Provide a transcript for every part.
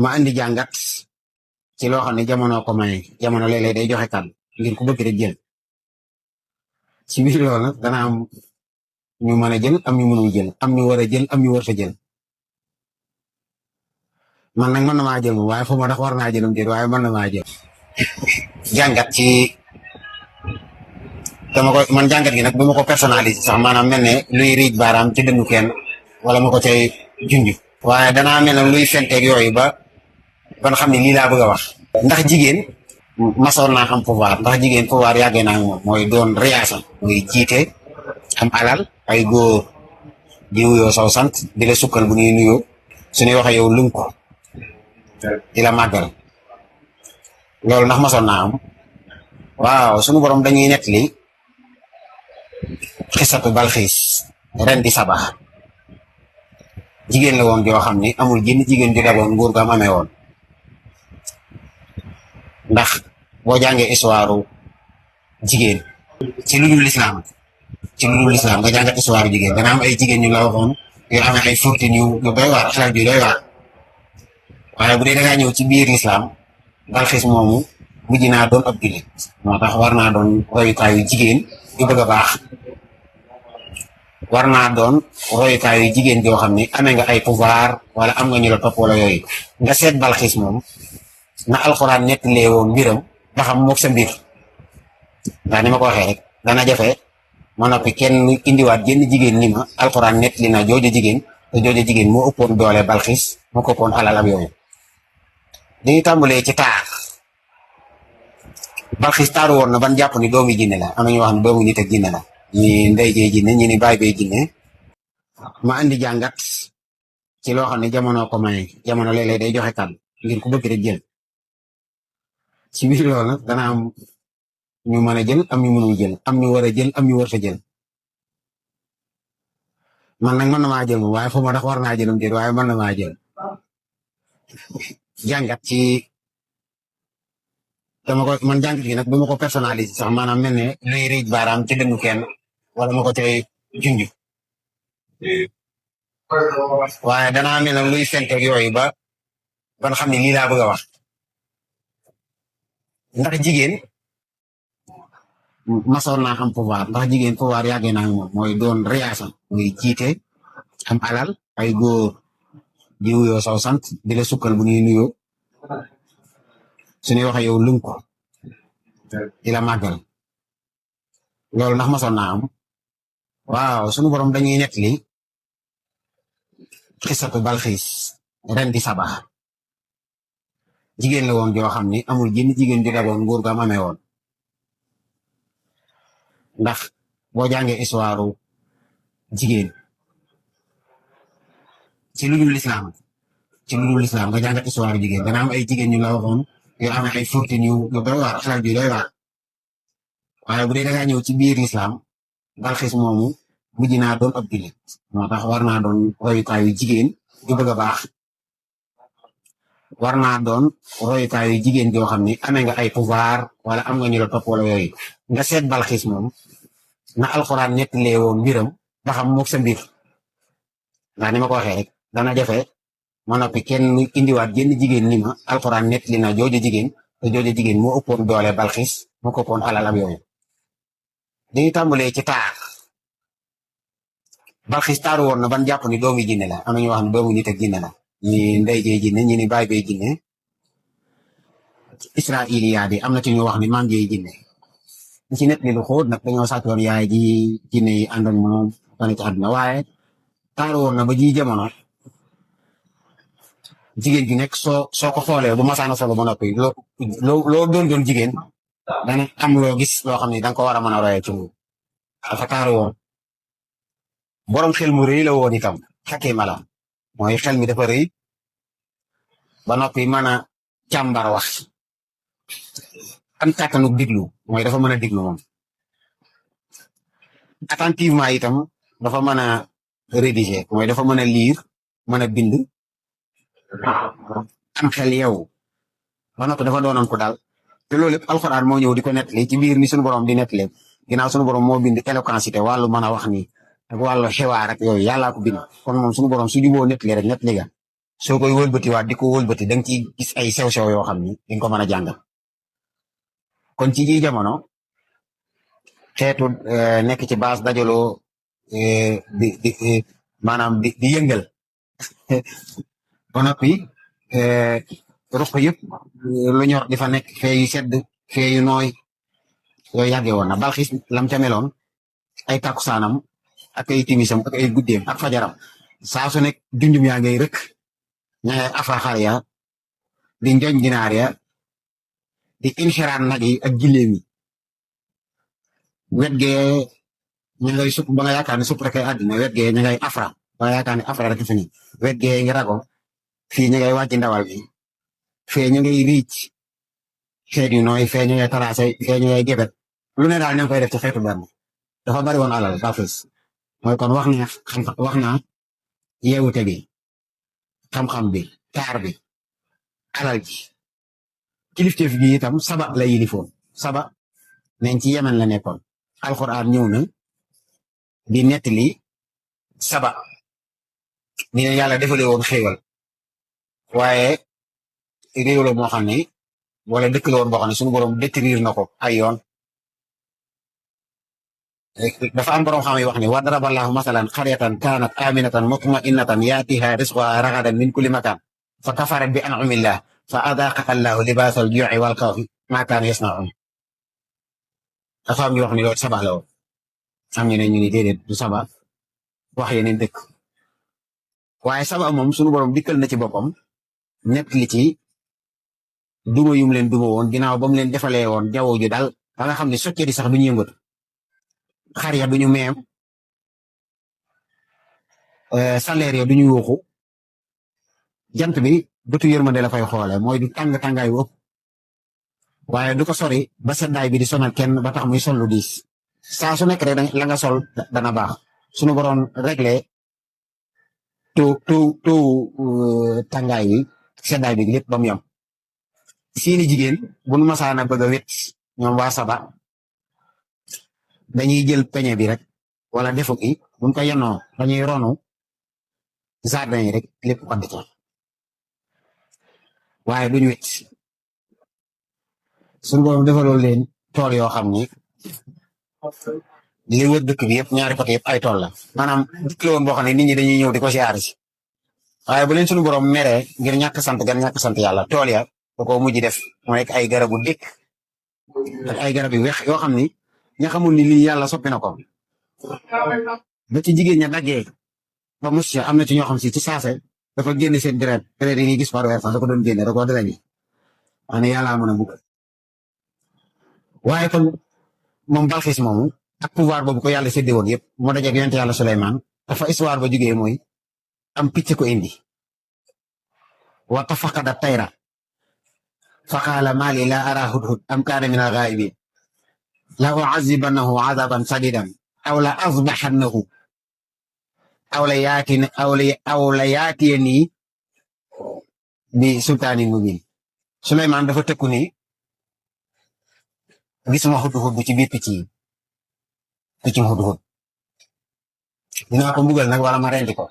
ma andi jàngat ci loo xam ne jamono ko may jamono léeg-léeg day joxe kàddu ngir ku bëgg rek jël ci biir loolu nag dana am ñu mën a jël am ñu mënul jël am ñu war a jël am ñu war a jël man nag mën na maa jël moom waaye fu ma ndax war naa jëlum jël waaye mën na maa jël jàngat ci dama ko man jàngat gi nag bu ma ko personnalisé sax maanaam mel ne luy riij baaraam ci dënnu kenn wala ma ko cay junj waaye danaa mel ne luy fenteeg yooyu ba ban xam ne lii laa bëgg a wax ndax jigéen masoon naa am pouvoir ndax jigéen pouvoir yàggee naa moom mooy doon riyaasa muy jiite am alal ay góor di wuyoo saw sant di la sukkal bu ñuy nuyoo suñuy waxee yow lunk ko di la màggal loolu ndax masoon naa am waaw suñu borom dañuy nettali xisatu Balxiis ren di Saba jigéen la woon joo xam ni amul jenn jigéen ju daboon nguur ga am amee woon ndax boo jàngee histoire jigéen ci lu dul lislaam nga jàngat histoire jigéen dana am ay jigéen ñu la waxoon yoo amee ay fortune yu doy waar xelal ju doy waar waaye bu dee dangaa ñëw ci biir lislaam Balxiis moomu mujj naa doon ab jullit moo tax war naa doon royukaayu jigéen yu bëgg a baax war naa doon royukaayu jigéen joo xam ni amee nga ay pouvoir wala am nga ñu la topp wala yooyu nga seet Balxiis moom na alxuraan nettalee woon mbiram ba xam moog sa mbir ndax ni ma ko waxee rek dana jafe ma noppi kenn indiwaat jenn jigéen ni ma alxuraan nettali na jooju jigéen te jooju jigéen moo ëppoon doole Balxiis moo ko ëppoon alal ak yooyu dañuy tàmbalee ci taar Balxiis taaru woon na ban jàpp ni doomu jinne la am na ñu wax ne doomu nit ak jinne la ñi ndey jee jinne ñi ni baay bee jinne ma andi jàngat ci loo xam ne jamono ko may jamono léeg-léeg day joxe kàddu ngir ku bëgg rek jël ci biir loolu nag dana am ñu mën a jël am ñu mënul jël am ñu war a jël am ñu war a jël man nag mën na maa jël moom waaye fu ma ndax war naa jëlum jël waaye mën na maa jël jàngat ci dama ko man jàngat gi nag bu ma ko personnalisé sax maanaam mel ne luy riij baaraam ci dënnu kenn wala ma ko cay junj waaye danaa mel ne luy fenteeg yooyu ba ban xam ne lii laa bëgg a wax ndax jigéen masoon naa am pouvoir ndax jigéen pouvoir yàggee naa moom mooy doon riyaasa muy jiite am alal ay góor di wuyoo saw sant di la sukkal bu ñuy nuyoo suñuy waxee yow lunk ko di la màggal loolu ndax masoon naa am waaw suñu borom dañuy nettali xisatu Balxiis ren di Saba jigéen la woon joo xam ni amul jenn jigéen ju daboon nguur ga am amee woon ndax boo jàngee histoire jigéen ci lu dul lislaam nga jàngat histoire jigéen dana am ay jigéen ñu la waxoon yoo amee ay fortune yu doy waar xelal ju doy waar waaye bu dee dangaa ñëw ci biir lislaam Balxiis moomu mujj naa doon ab jullit moo tax war naa doon royukaayu jigéen yu bëgg a baax war naa doon royukaayu jigéen joo xam ni amee nga ay pouvoir wala am nga ñu la topp wala yooyu nga seet Balxiis moom na alxuraan nettalee woon mbiram ba xam moog sa mbir ndax ni ma ko waxee rek dana jafe ma noppi kenn indiwaat jenn jigéen ni ma alxuraan nettali na jooju jigéen te jooju jigéen moo ëppoon doole Balxiis moo ko ëppoon alal ak yooyu dañuy tàmbalee ci taar Balxiis taaru woon na ban jàpp ni doomu jinne la am na ñu wax ne doomu nit ak jinne la ñi ndey jee jinne ñi ni baay bee jinne israiliyaat yi am na ci ñu wax ni maam jee jinne ñi ci net li lu xóot nag dañoo sàccoon yaay ji jinne yi àndoon moom fane ci àdduna waaye taaru woon na ba ji jamono jigéen gi nekk soo ko xoolee bu masaana solo ba noppi loo doon jigéen dana am loo gis loo xam ne danga ko war a mën a royee ci moom dafa taaru woon borom xel mu rëy la woon itam xakkee mala mooy xel mi dafa rëy ba noppi mën a càmbar wax am kàttanu diglu mooy dafa mën a diglu moom attentivement itam dafa mën a rédiger mooy dafa mën a lire mën a bind am xel yow ba noppi dafa doonoon ko daal te loolu lépp alxuraan moo ñëw di ko nettali ci biir ni suñu borom di nettali ginnaaw suñu borom moo bind éloquence wàllu mën a wax nii ak wàllu xibaar ak yooyu yàllaa ko bind kon moom suñu borom su juboo nettali rek nettali ga soo koy wëlbatiwaat di ko wëlbati da nga ciy gis ay sew-sew yoo xam ni di nga ko mën a jàngal kon ci ji jamono xeetu nekk ci base dajaloo di maanaam di yëngal ba noppi ruq yëpp lu ñor di fa nekk fee yu sedd fee yu nooy yooyu yàggee woon na Balxiis lam ca meloon ay takkusaanam ak ay timisam ak ay guddeem ak fajaram saa su nekk junjum yaa ngay rëkk ña ngay afaaxar ya di njoñ ginaar ya di inxiraan nag yi ak gileem yi wet gee ña ngay supp ba nga yaakaar ne supp rek ay àddina wet gee ña ngay afra ba nga yaakaar ne afra rek fi ni wet gee ngi rago fii ña ngay wàcc ndawal bi fee ña ngay riic xeet yu nooy fee ña ngay taraase fee ña ngay gebet lu ne daal ña ngi koy def ci xeetu benn dafa bari woon alal Balxiis mooy kon wax na yeewute bi xam-xam bi taar bi alal ji kilifteef gi itam saba la yilifoon saba nañ ci yemen la nekkoon alxuraan ñëw na di nettali saba ni ne yàlla defale woon xéewal waaye réew la moo xam ne wala dëkk la woon boo xam ne suñu borom détruire na ko ay yoon dafa am borom xam yi wax ni wa daraballahu masalan qaryatan kanat aminatan mutma'innatan yatiha rizquha ragadan min kulli makan fa kafarat bi an'amillah fa adaqaha allahu libasal ju'i wal khawfi ma kanu yasna'un dafa am ñu wax ni loolu saba la woon am ñu ne ñu ni déedéet du saba wax yeneen dëkk waaye saba moom suñu borom dikkal na ci boppam nett li ci duma yum leen duma woon ginnaaw ba mu leen defalee woon jaww ju dal ba nga xam ne soccee di sax duñu yëngatu xar ya duñu meem salaire ya duñu yuuxu jant bi bëtu yërmande la fay xoole mooy du tàng-tàngaay wu ëpp waaye du ko sori ba seddaay bi di sonal kenn ba tax muy sol lu diis saa su nekk rek la nga sol dana baax suñu boroon réglé tu tàngaay bi seddaay bi lépp ba mu yam seeni jigéen bu nu masaana bëgg a wet ñoom waa saba dañuy jël peñe bi rek wala defu gi buñ ko yenoo dañuy ronu jardin yi rek lépp ko ca waaye duñu wet suñu boroom defaloon leen tool yoo xam ni li wër dëkk bi yëpp ñaari côté yëpp ay tool la maanaam dëkk la woon boo xam ne nit ñi dañuy ñëw di ko siyaare si waaye bu leen suñu boroom meree ngir ñàkk sant gan ñàkk sant yàlla tool ya da ko mujj def mu nekk ay garabu dëkk ak ay garab yu weex yoo xam ni ña xamul ni lii yàlla soppi na ko ba ci jigéen ña daggee ba mus am na ci ñoo xam si ci saase dafa génne seen deret yi ñuy gis par weer sax da ko doon génne da ko dara ni ane yàlla mën a bugg waaye kon moom Balxiis moomu ak pouvoir boobu ko yàlla séddee woon yëpp moo dajeeg yonent yàlla Suleymaan dafa histoire ba jugee mooy am picc ko indi wa tafaqada tayra fa qaala maa lii laa araa hudhud am kaana min al-ghaa'ibiin la u'azzibannahu 'adaaban shadiidan aw la azbahannahu aw la yaatiyanii bi sultaanin mubiin Suleymaan dafa tëkku ni gisuma hudhud ci biir picc yi piccum hudhud dinaa ko mbugal nag wala ma rendi ko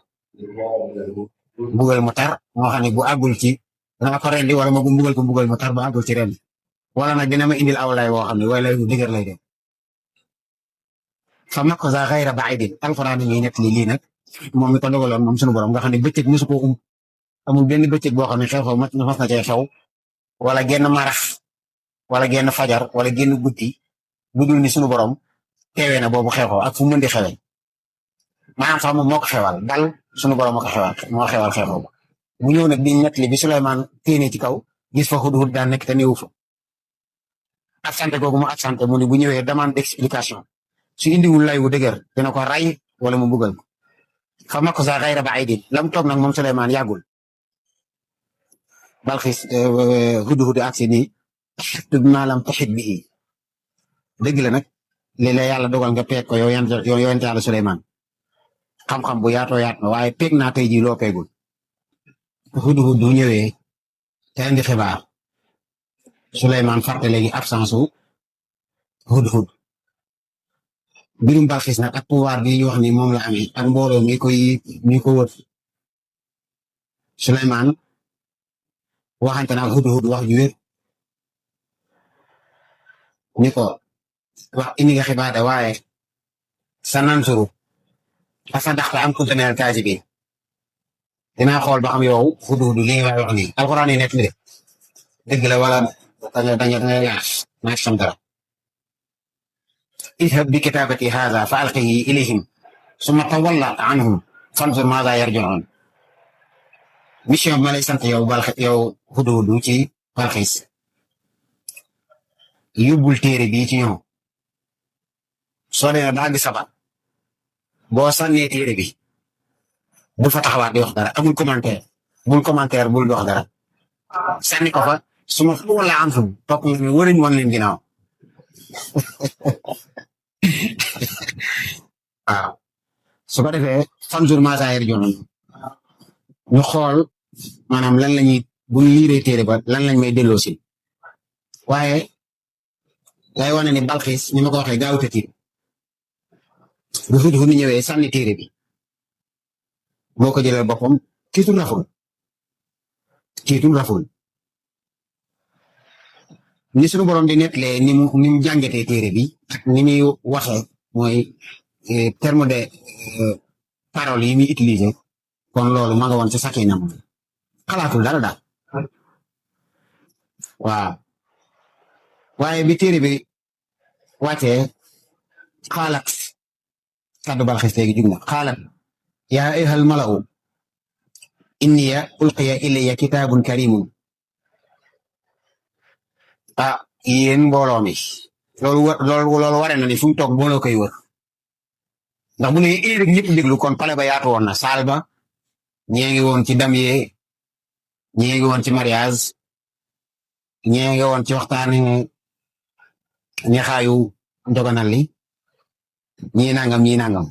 mbugal mu tar moo xam ne bu àggul ci dana ko rendi wala ma mbugal ko mbugal mu tar bu àggul ci rendi wala nag dina ma indil aw lay woo xam ne way lay bu dëgër lay dem fa makasa xayra baidin alxuraan ñuy nekk lii nag moom mi ko dogaloon moom sunu borom nga xam ne bëccëg mosu ko amul benn bëccëg boo xam ne xew-xew mas na cee xew wala genn marax wala genn fajar wala genn guddi bu dul ni sunu borom teewee na boobu xew-xew ak fu mu mën di xewee maanaam sax moom moo ko xewal dal sunu borom moo ko xewal moo xewal xew-xew ba bu ñëw nag di nettali bi Suleymaan téene ci kaw gis fa hudhud daan nekk te néewu fa absenté googu mu absenté mu ne bu ñëwee demande d'explication su indiwul lay wu dëgër dina ko ray wala mu buggal ko fa makasa xayra baidin lam toog nag moom Suleymaan yàggul Balxiis hudhud aksi nii tub maa lam taxit bi dëgg la nag li la yàlla dogal nga peeg ko yow yonent yàlla Suleymaan xam-xam bu yaatoo yaat na waaye peeg naa tey jii loo peegul hudhud du ñëwee te indi xibaar Suleymaan fàtte léegi absence u hudhud mbirum Balxiis nag ak pouvoir bi ñu wax ni moom la amee ak mbooloo mi ko wër Suleymaan waxante naa Hudhud wax ju wér ni ko wax indi nga xibaar de waaye sa nansuru asadaqta am kunta minal kaasibiin dinaa xool ba xam yow Hudhud li nga wax nii alxuraan yi nekk mi de dëgg la wala danga yaas naa xam dara idhab bi kitaabati haadha fa alqihi ilayhim summa tawalla anhum fanzur maadha yarji'un mission bi ma lay sant yow Hudhud ci Balxiis yóbbul téere bii ci ñoom soo demee ba àgg Saba boo sànnee téere bi bul fa taxawaat di wax dara amul commentaire bul di wax dara sànni ko fa su ma wala am fu topp nga ne wëriñ woon leen ginnaaw waaw su ko defee fanzur maazaa yarji'uun ñu xool maanaam lan la ñuy bu ñu liiree téere ba lan lañ may delloo si waaye day wane ni Balxiis ni ma ko waxee gaaw te tiit bu Hudhud ñëwee sànni téere bi moo ko jëlal boppam tiitul raful ni suñu borom di nettalee ni mu jàngatee téere bi ak ni muy waxee mooy terme de parole yi muy utiliser kon loolu ma nga woon ci sakinam xalaatul dara daal waaw waaye bi téere bi wàccee xaalat kàddu Balxiis léegi jug na xaalat yaa ayyuhal mala'u inniya ulqiya ilayya kitaabun karimun yéen mbooloo mi loolu ware na ni fu mu toog mbooloo koy wër ndax bu ne rek ñëpp déglu kon pale ba yaatu woon na saal ba ñee ngi woon ci dam yee ñee ngi woon ci mariage ñee ngi woon ci waxtaani ñi xaayu njoganal li ñii nangam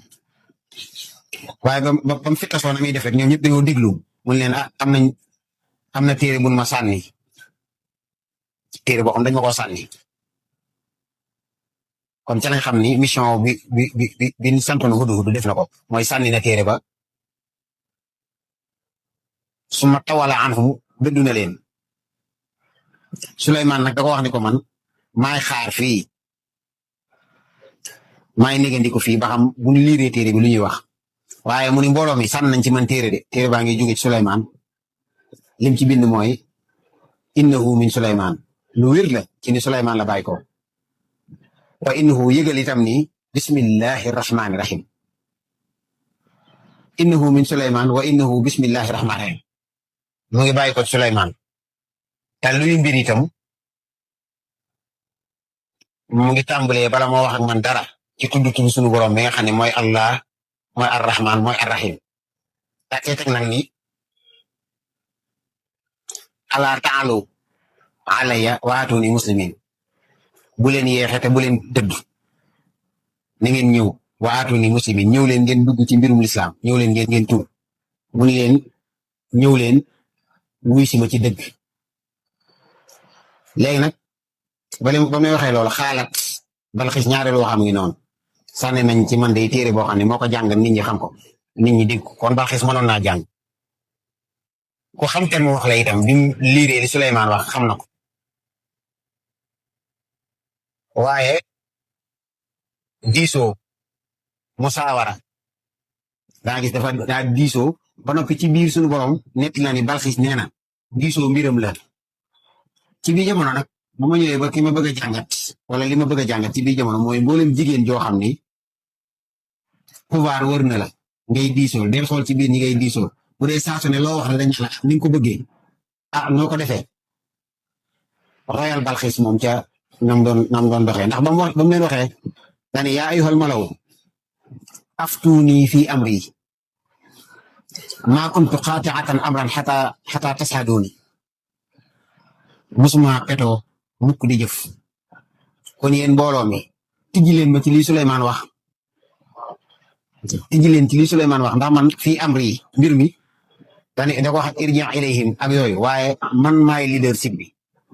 waaye ba mu fittasoo na muy def rek ñoom ñëpp dañoo déglu mun leen am na téere buñ ma sànni téere boo xam dañ ma koo sànni kon ca lañ xam ni mission bi ñu santoon Hudhud def na ko mooy sànni na téere ba summa tawalla anhum dëddu na leen Suleymaan nag da ko wax ni ko man maay xaar fii maay négandiku fii ba xam bu ñu liiree téere bi lu ñuy wax waaye mu ni mbooloo mi sànn nañ ci man téere de téere baa ngi jóge ci Suleymaan lim ci bind mooy innahu min Suleymaan lu wér la ci ni Suleymaan la bàyyi ko wa innahu yëgal itam ni bismillahi rahmaani rahim innahu min Suleymaan wa innahu bismillahi rahmaani rahim mu ngi bàyyi ko ci Suleymaan te luy mbir itam mu ngi tàmbalee bala moo wax ak man dara ci tudd sunu borom bi nga xam ne mooy Allah mooy ar-Rahman mooy ar-Rahim daa teg nag ni ala taalu alayya waatuni muslimin bu leen yeexe te bu leen dëdd na ngeen ñëw waatuni muslimin ñëw leen ngeen dugg ci mbirum lislaam ñëw leen ngeen tuub mu ni leen ñëw leen wuy si ma ci dëgg léegi nag ba may waxee loolu xaalat Balxiis ñaareelu waxam ngi noonu sànni nañ ci man day téere boo xam ne moo ko jàng nit ñi xam ko nit ñi dégg ko kon Balxiis mënoon naa jàng ku xam te mu wax la itam bi mu liiree li Suleymaan wax xam na ko waaye diisoo musaawara daa gis daa diisoo ba noppi ci biir suñu borom nett na ni Balxiis nee na diisoo mbiram la ci biir jamono nag bu ma ñëwee ba ki ma bëgg a jàngat wala li ma bëgg a jàngat ci biir jamono mooy mboolem jigéen joo xam ni pouvoir wër na la ngay diisoo del xool ci biir ñi ngay diisoo bu dee saa su ne loo wax la dañ la ni nga ko bëggee noo ko defee royal Balxiis moom ca nam doon doxee ndax ba mu leen waxee dani yaa ayyuhal malaw aftuuni fi amri maa kuntu qaati'atan amran xataa tashhaduuni musuma petoo mukk di jëf kon yéen mbooloo mi tijji leen ma ci lii Suleymaan wax ndax man fii amri mbir mi da ko wax irji' ilayhim ak yooyu waaye man maay leadership bi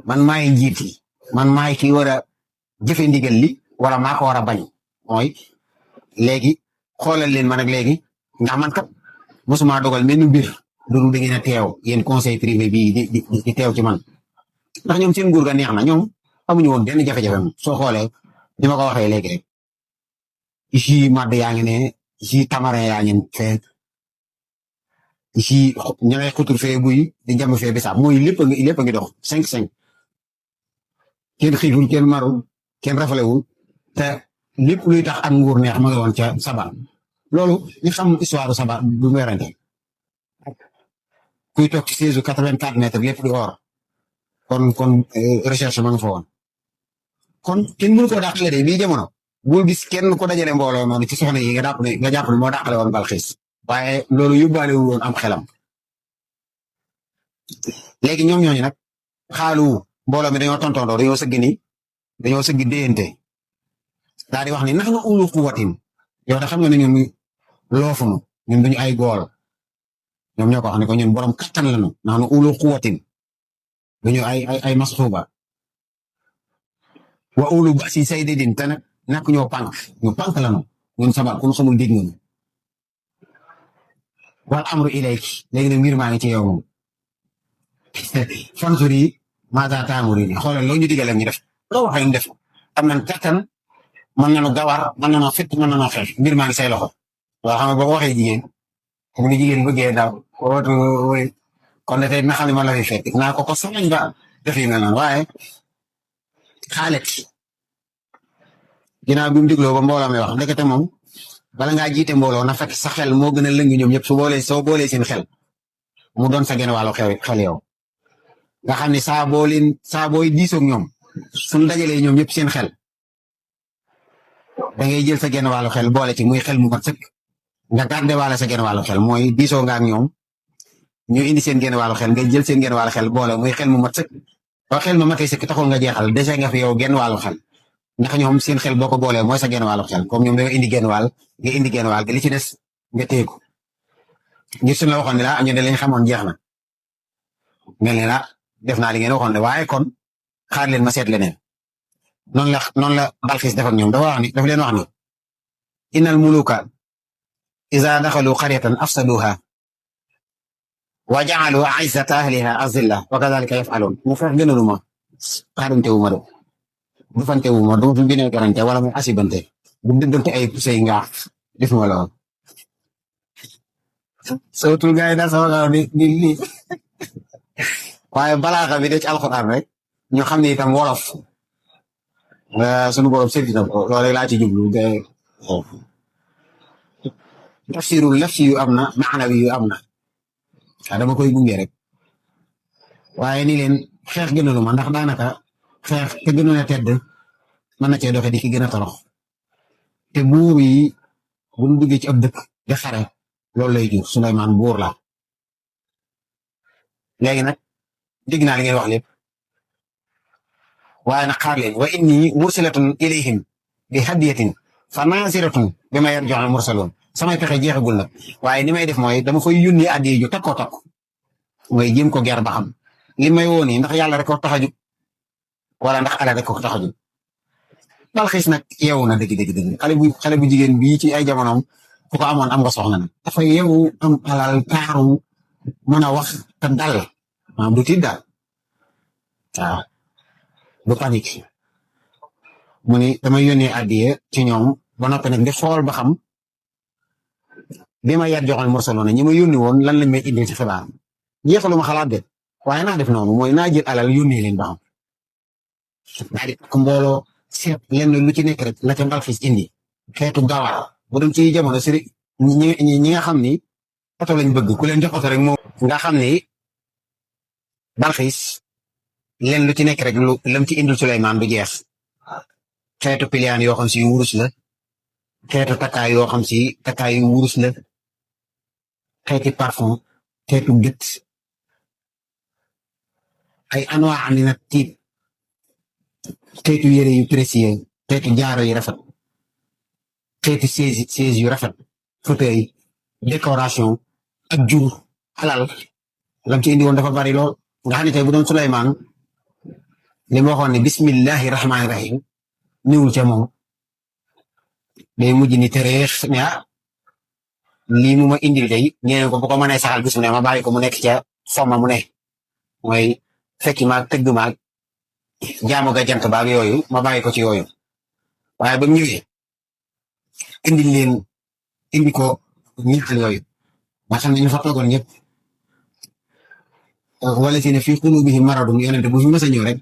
man maay njiit yi man maay ki war a jëfe ndigal li wala maa ko war a bañ mooy léegi xoolal leen ma nag léegi ndax man kat musuma dogal menn mbir loolu da ngeen a teew yéen conseil privé bii di teew ci man ndax ñoom seen nguur ga neex na ñoom amuñu woon benn jafe-jafe soo xoolee ni ma ko waxee léegi rek jus madd yaa ngi ne jus tamarin yaa ngi fee jus ña ngay xutur fee buy di jàmm fee bisaab mooy lépp a ngi dox 5-5 kenn xiiful kenn marul kenn rafalewul te lépp luy tax ak nguur neex ma nga woon ca Saba loolu ñu xam histoire Saba du werante kuy toog ci 84 mètres lépp di or kon recherche ma nga fa woon kon kenn mënu ko dàqale de bii jamono bul gis kenn ko dajale mbooloo noonu ci soxna yi nga jàpp ne moo dàqale woon Balxiis waaye loolu yóbbaale wu woon am xelam léegi ñoom ñooñu nag xaalu mbooloo mi dañoo tontondoo dañoo sëgg déyante daal di wax ni nax na ulu quwwatin yow da xam nga ne ñun loofunu ñun duñu ay gool ñoom ñoo ko wax ne ko ñun borom kattan lañu nax na ulu quwwatin duñu ay masxuuba wa ulu ba si say dédin te nag nak ñu pànk lañu ñun Saba ku ñu xamul dégg nga wal amru ilayki léegi nag mbir maa ngi ci yow moom fansuri maza taamuri xoolal loo ñu digale ñu def loo waxee ñu def am nañ kattan mën nañu gawar mën nañu fit mën nañu xeex mbir maa ngi say loxo waaw xam nga boo ko waxee jigéen comme ni jigéen bëggee daw kon ne tey na xam ne ma la fi fekk naa ko soxlañ ba def yi mel noonu waaye xaalet ginnaaw bi mu digloo ba mbooloo mi wax ndekete moom bala ngaa jiite mbooloo na fekk sa xel moo gën a lëng ñoom ñëpp soo boolee seen xel mu doon sa genn wàllu xel yow nga xam ne saa booy diisoog ñoom suñ dajalee ñoom ñëpp seen xel da ngay jël sa genn wàllu xel boole ci muy xel mu mat sëkk nga gàdde waale sa genn wàllu xel mooy diisoo nga ak ñoom ñu indi seen genn wàllu xel nga jël seen genn wàllu xel boole muy xel mu mat sëkk ba xel ma matee sëkk taxul nga jeexal dese nga fi yow genn wàllu xel ndax ñoom seen xel boo ko boolee mooy sa genn wàllu xel comme ñoom dañoo indi genn wàll nga indi genn wàll li ci des nga téye ko ngir suñu la waxoon ne la ñu ne lañ xamoon jeex na mel ne la def naa li ngeen waxoon ne waaye kon xaar leen ma seet leneen noonu la Balxiis def ak ñoom dafa leen wax ni innal muluka iza daxalu qaryatan afsaduha wa ja'alu a'izzata ahliha azilla wa kadhalika yaf'alun mu fex gënaluma xaarantewuma de du fantewuma du fi bine garante wala muy asibante bu dëddante ay pusey nga defuma lool sawtul gaay da sama ni lii waaye balaaxa bi de ci alxuraan rek ñu xam ne itam wolof sunu borom séddi na ko loolu laa ci jublu de tafsirul lafsi yu am na maanawi yu am na dama koy gunge rek waaye ni leen xeex gënalu ma ndax daanaka xeex te gënoon a tedd mën na cee doxe di ki gën a torox te buur yi bu ñu duggee ci ab dëkk di xare loolu lay jur Suleymaan buur la léegi nag dégg naa li ngay wax lépp waaye nag xaar leen wa inni mursilatun ilayhim bi hadiyatin fa naasiratun bi ma yarji'ul mursaloon samay pexe jeexagul nag waaye ni may def mooy dama koy yónnee addiya ju takkoo takk mooy jéem ko ger ba xam li may woo nii ndax yàlla rek ko tax a jóg wala ndax ala rek ko tax a jóg Balxiis nag yeewu na dëgg xale bu jigéen bii ci ay jamonoom ku ko amoon am nga soxna nag dafa yeewu am alal taaru mën a wax te dal maanaam du tiit daal waaw du panique mu ni damay yónnee addiya ci ñoom ba noppi nag di xool ba xam bi ma yar joxal mursaloon ñi ma yónni woon lan lañ may indil ci xibaar jeexalu ma xalaat de waaye naa def noonu mooy naa jël alal yónnee leen ba xam naa di ko mbooloo seet lenn lu ci nekk rek la ca Balxiis indi xeetu gawar bu dem ci jamono si ñi nga xam ni oto lañ bëgg ku leen jox oto rek moom nga xam ni Balxiis lenn lu ci nekk rek lu lam ci indil Suleymaan du jeex xeetu piliyaan yoo xam si wurus la xeetu takkaay yoo xam si takkaay yu wurus la xeeti parfum xeetu gët ay anwaa andi na tiit xeetu yére yu précieux xeetu jaaro yu rafet xeetu siège yu rafet fauteuil décoration ak jur alal lam ci indi woon dafa bari lool nga xam ne tey bu doon Suleymaan li ma waxoon ne bismillahi rahmaani rahim niwul ca moom day mujj ni tereex ne lii mu ma indil tey ñeneen ko bu ko mënee saxal bis mu ne ma bàyyi ko mu nekk ca fomma mu ne mooy fekki maag tëgg maag jaamu ga jant baag yooyu ma bàyyi ko ci yooyu waaye ba mu ñëwee indil leen indi ko ñaxal yooyu nga xam ne ñu fa toogoon ñëpp wala si ne fii qulubihim maradun yonente bu fi mës a ñëw rek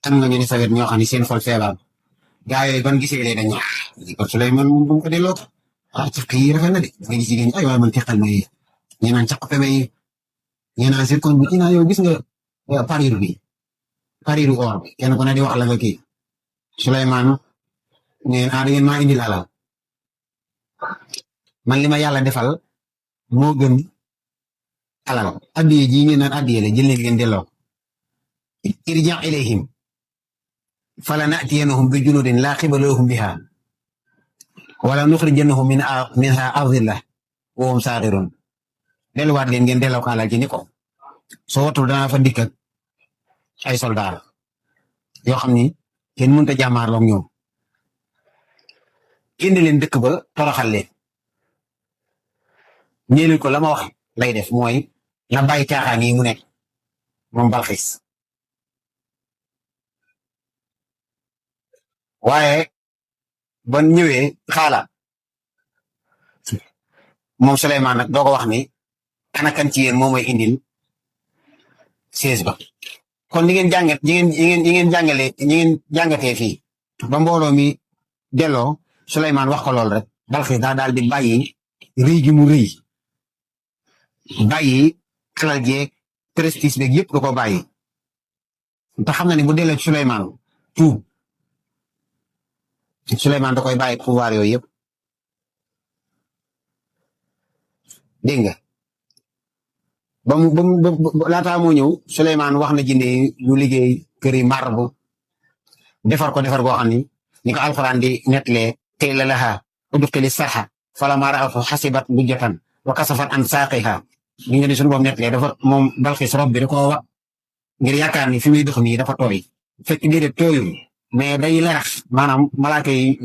am nga ñu ne sawet ñoo xam ne seen xol feebar gaa yooyu ban gisee lee dañ kon Souleymane moom bu ko delloo ko caq yi rafet na de nga gis jigéen ñi ay waaye man teqal ma yi ñu naan caq peme yi ñu naan zircon bi ina yow gis nga pariru or bi kenn ku ne di wax la nga kii Souleymane neen da ngeen maa indil alal man li ma yàlla defal moo gën alal addiye ji ngeen naan addiye la jël leen ngeen delloo irja ilayhim fala natiyannahum bi junudin laa qibala lahum biha wala nuxrijannahum minha azillah wa hum saaxirun delluwaat leen ngeen delloo ko alal ci ni ko soo watul danaa fa dikk ak ay soldaar yoo xam ni kenn mënut a jàmmaarloo ak ñoom génne leen dëkk ba toroxal leen ñeelil ko la ma wax lay def mooy na bàyyi caaxaan yi mu nekk moom Balxiis waaye ba ñëwee xaala moom Souleymane nag doo ko wax ni ana kan ci yéen moo may indil seize ba kon ñi ngeen jàngat ñi ngeen jàngatee fii ba mbooloo mi delloo Souleymane wax ko lool rek Balxiis daal di bàyyi rëy gi mu rëy bàyyi xelal jeeg prestige beeg yëpp da ko bàyyi te xam na ni bu delloo ci Souleymane da koy bàyyi pouvoir yooyu yëpp dégg nga laataa moo ñëw Souleymane wax na jinde ñu liggéey kër yi marbu defar ko goo xam ni ko alxuraan di nettalee qiila lahaa udxili sarxa falammaa ra'athu xasibat lujjatan wa kasafat an saaqihaa ñu ngi ne suñu boobu nettalee dafa moom Balxiis rob bi da koo wax ngir yaakaar ni fi muy dox nii dafa tooy fekk déedéet tooyul mais day lerax maanaam malaaka yi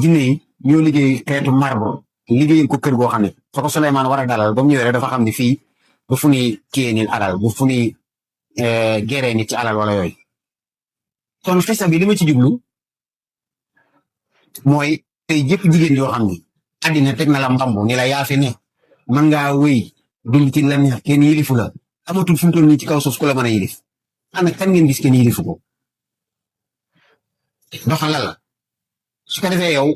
jinne yi ñoo liggéey xeetu marbre liggéeyal ko kër goo xam ne soo ko Souleymane war a dalal ba mu ñëwee rek dafa xam ne fii bu fu ñuy kiyee nit alal bu fu ñuy geree nit ci alal wala yooyu kon xisa bi li ma ci jublu mooy tey jëpp jigéen yoo xam ni àddina teg na la mbambu ni la yaa fi ne mën ngaa wéy dund ci la neex kenn yilifu la amatul fu mu toll nii ci kaw suuf ku la mën a yilif ana kan ngeen gis kenn yilifu ko doxalal la su ko defee yow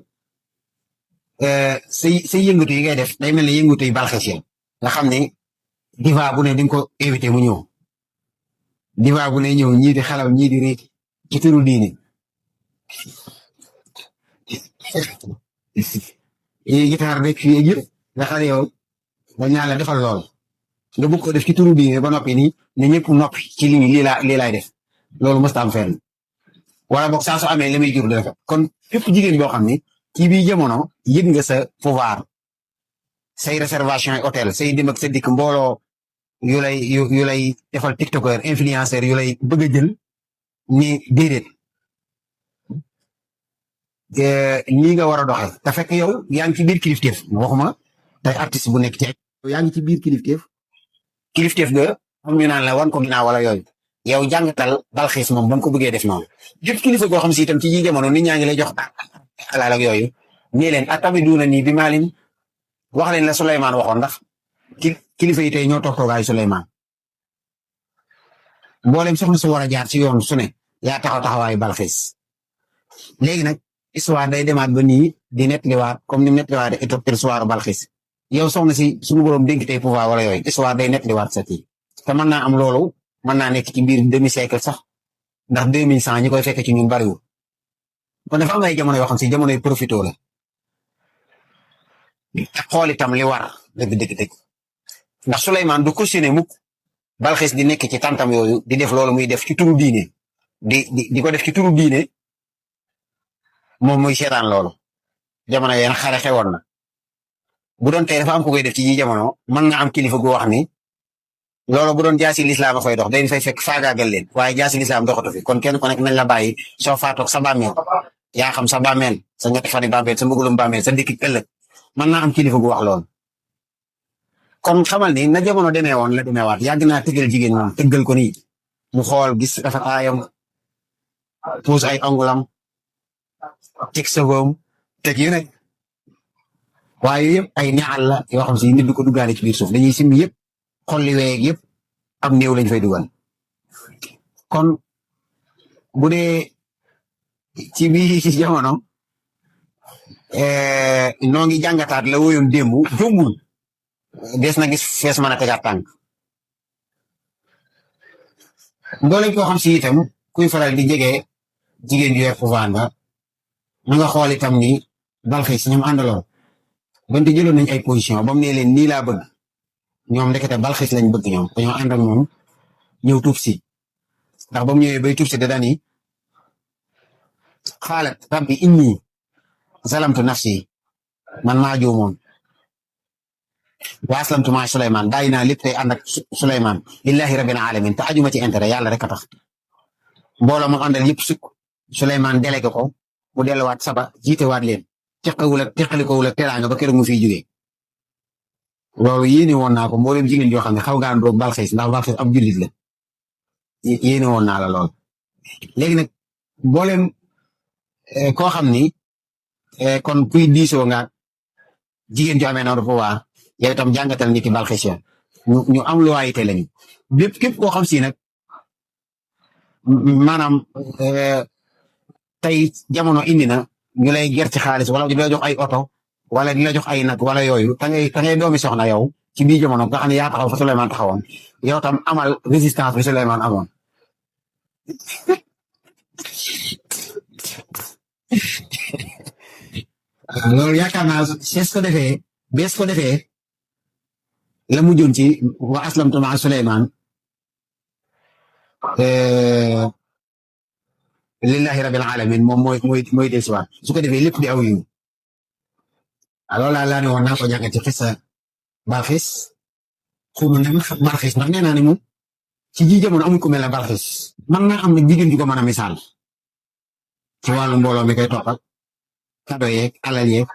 say yëngatu yi ngay def day mel ne yëngatu yi Balxiis yow nga xam ne diva bu ne di nga ko invité mu ñëw diva bu ne ñëw ñii di xalaw ñii di réet ci turu diine yi guitare rek fii ak yëpp nga xam ne yow dañ naa la defal lool nga bëgg ko def ci turu diine ba noppi nii ne ñëpp noppi ci lii laay def loolu mosut am fenn wala boog saa su amee li muy jur di rafet kon fépp jigéen boo xam ne ci biir jamono yëg nga sa pouvoir say réservation hôtel say dem ak sa dikk mbooloo yu lay defal tiktokeur influenceur yu lay bëgg a jël ni déedéet lii nga war a doxee te fekk yow yaa ngi ci biir kilifteef waxuma tey artiste bu nekk ci yaa ngi ci biir kilifteef ga am ñu naan la wan ko ginnaaw wala yooyu yow jàngatal Balxiis moom ba mu ko bëggee def noonu jëpp kilifa goo xam si itam ci ji jamono nit ñaa ngi lay jox alal ak yooyu nii leen atamiduuna nii bi maalin wax leen la Souleymane waxoon ndax kilifa yi tey ñoo toog toogaayu Souleymane mboolem soxna su war a jaar ci yoon su ne yaa taxawaayu Balxiis léegi nag histoire day demaat ba nii di nettaliwaat comme ni mu nettaliwaat histoire Balxiis yow soxna si suñu borom dénk tey pouvoir wala yooyu histoire day nettaliwaat sa kii te mën naa am loolu mën naa nekk ci biir demi-siècle sax ndax 2100 ñi koy fekk ci ñun bariwul kon dafa am ay jamono yoo xam si jamonoy profito la te xool itam li war dëgg ndax Souleymane du cautionné mukk Balxiis di nekk ci tantam yooyu di def loolu muy def ci turu diine di ko def ci turu diine moom muy seetaan loolu jamono yéen xare xewoon na bu doon tey dafa am ku koy def ci ji jamono mën nga am kilifa gu wax ni loolu bu doon jaasi lislaam a fay dox dañ fay fekk faagaagal leen waaye jaasi lislaam doxatu fi kon kenn ku nekk nañ la bàyyi soo faatoog sa bàmmeel yaa xam sa bàmmeel sa ñetti fani bàmmeel sa mbugulum bàmmeel sa ndikki ëllëg mën naa am kilifa gu wax lool kon xamal ni na jamono demee woon la demee waat yàgg naa tëggal jigéen moom tëggal ko nii mu xool gis rafetaayam puus ay ongulam teg sëgoom teg yu ne waaye yëpp ay ñaal la yoo xam si nit du ko duggaale ci biir suuf dañuy simmi yëpp xolli weeg yëpp am néew lañ fay dugal kon bu dee ci biir ci jamono noo ngi jàngataat la woyoon démb jombul des na gis fees mën a tegaat tànk mboolem koo xam si itam kuy faral di jege jigéen ju yor pouvoir ba na nga xool itam ni Balxiis si ñoom àndaloon bante jëloon nañ ay position ba mu ne leen nii laa bëgg ñoom ndekete Balxiis lañ bëgg ñoom dañoo ànd ak moom ñëw tuub si ndax ba mu ñëwee bay tuub si da dani xaalat rabbi inni zalamtu nafsi man maa juumoon wa aslamtu maa Suleymaan daay naa lépp tey ànd ak Suleymaan lillahi rabbil alamin te ajuma ci intérêt yàlla rek a tax mbooloo mu àndal yëpp sukk Suleymaan délégué ko mu delluwaat saba jiitewaat leen teqalikowul ak teraanga ba keroog mu fiy jógee loolu yéene woon naa ko mboolem jigéen joo xam ne xaw ngaa doog Balxiis ndax Balxiis ab jullit la yéene woon naa la lool léegi nag mboolem koo xam ni kon kuy diisoo nga jigéen ju amee noonu pouvoir yow itam jàngatal nit ki Balxiis ya ñu am loyauté lañu bépp képp koo xam si nag maanaam tey jamono indi na ñu lay ger ci xaalis wala di la jox ay oto wala di la jox ay nag wala yooyu ta ngay doomi soxna yow ci biir jamono nga xam ne yaa taxaw fa Souleymane taxawoon yow tam amal résistance bi Souleymane amoon loolu yaakaar naa bees ko defee la mujjoon ci wa aslamtu maa Souleymane lillahi rabbil alamin moom mooy del siwaat su ko defee lépp di aw yiw alors laa ne woon naa ko jàngat ci xisa Balxiis xuma ne Balxiis ndax nee naa ne moom ci ji jamono amuñ ko mel ne Balxiis man naa am na jigéen ju ko mën a misaal ci wàllu mbooloo mi koy toppal kado yeeg alal yeeg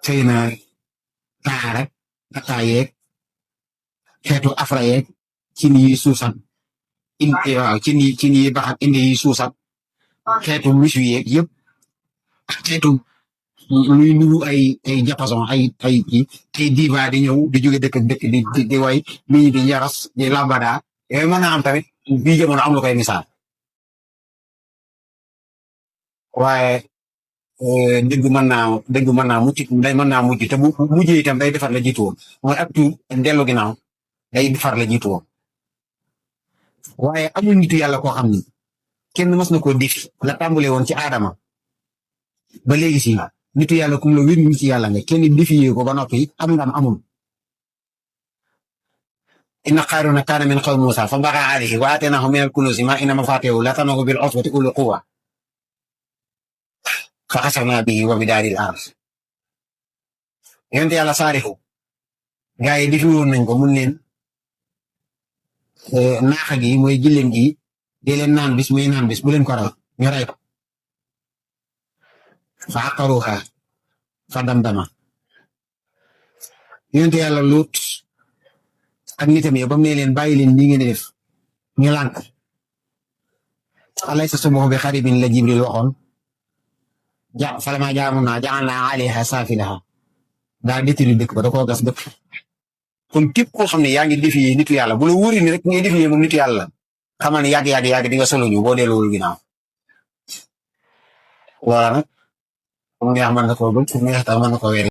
xëy na taara ataa yeeg xeetu afra yeeg ci ni suusan waaw ci ni baxat indi yi suusat xeetu misu yeeg yëpp xeetu luy nuru ay diapason ay diva di ñëw di jóge dëkk dëkk di way nit ñi di yaras di lambada yooyu mën naa am tamit bii jamono am lu koy misaal waaye dëgg mën naa mujj te bu mujjee itam day defar la jiitu woon mooy ak tuub dellu ginnaaw day defar la jiitu woon waaye amul nitu yàlla koo xam ni kenn mas na koo défi la tàmbale woon ci Adama ba léegi si nitu yàlla kum la wér nitu yàlla nga kenn défié ko ba noppi am ndam amul inna Qaaruuna kaana min qawmi Muusaa fa bagaa alayhi wa aataynaahu minal kunuuzi maa inna mafaatihahu latanu bil usbati ulil quwwa fa xasafnaa bihi wa bidaaril ard yonent yàlla Saalihu gaa yi défi woon nañ ko mun leen naaxa gi mooy gilleen gi di leen naan bis muy naan bis bu leen ko raw ñu ray ko fa aqaruha fa damdama yonent yàlla Luut ak nitam yi ba mu ne leen bàyyi leen lii ngeen def ñu lànk alaysa subbuhu bi xaribin la Jibril waxoon falammaa jaamunaa ja'alnaa 'alayhaa saafilaha daa détruire dëkk ba da koo gas dëkk kon képp koo xam ne yaa ngi défier nitu yàlla bu la wóoree ni rek ngay défier moom nitu yàlla xamal ne yàgg di nga solo ñu boo delluwul ginnaaw loola nag fu mu neex mën nga koo bëgg fu mu neex tam mën nga koo wér